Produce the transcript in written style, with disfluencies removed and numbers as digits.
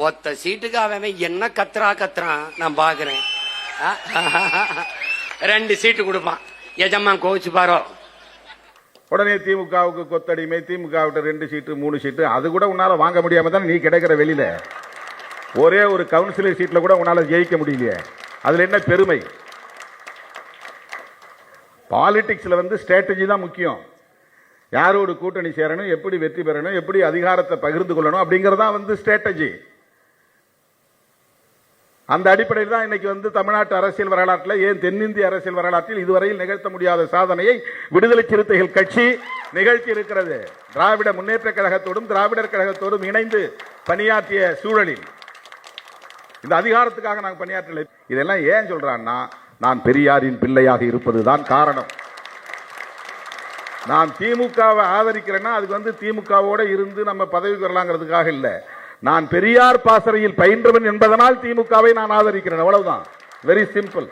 ஒத்த சீட்டுக்கு அவன் என்ன கத்துறான் நான் பாக்குறேன். 2 சீட்டு கொடுப்பான். எஜமான் கோவிச்சு பாரோ. உடனே திமுகவுக்கு கொத்தடிமை, திமுக 2 சீட்டு 3 சீட்டு, அது கூட உன்னால வாங்க முடியாம தான் நீ கிடைக்கிற வெளியில. ஒரே ஒரு கவுன்சிலர் சீட்ல கூட உன்னால ஜெயிக்க முடியலையே. அதுல என்ன பெருமை? பாலிடிக்ஸ்ல ஸ்ட்ராட்டஜி தான் முக்கியம். யாரோடு கூட்டணி சேரணும், எப்படி வெற்றி பெறணும், எப்படி அதிகாரத்தை பகிர்ந்து கொள்ளணும் அப்படிங்கறதா ஸ்ட்ராட்டஜி. அந்த அடிப்படையில் தான் இன்னைக்கு தமிழ்நாட்டு அரசியல் வரலாற்றில், ஏன் தென்னிந்திய அரசியல் வரலாற்றில் இதுவரையில் நிகழ்த்த முடியாத சாதனையை விடுதலை சிறுத்தைகள் கட்சி நிகழ்த்தி இருக்கிறது. திராவிட முன்னேற்ற கழகத்தோடும் திராவிடர் கழகத்தோடும் இணைந்து பணியாற்றிய சூழலில் இந்த அதிகாரத்துக்காக நாங்கள் பணியாற்றலை. இதெல்லாம் ஏன் சொல்றான்னா, நான் பெரியாரின் பிள்ளையாக இருப்பதுதான் காரணம். நான் திமுகவை ஆதரிக்கிறேன்னா அதுக்கு திமுகவோட இருந்து நம்ம பதவிக்கு வரலாங்கிறதுக்காக இல்ல. நான் பெரியார் பாசறையில் பயின்றவன் என்பதனால் திமுகவை நான் ஆதரிக்கிறேன். அவ்வளவுதான். Very simple.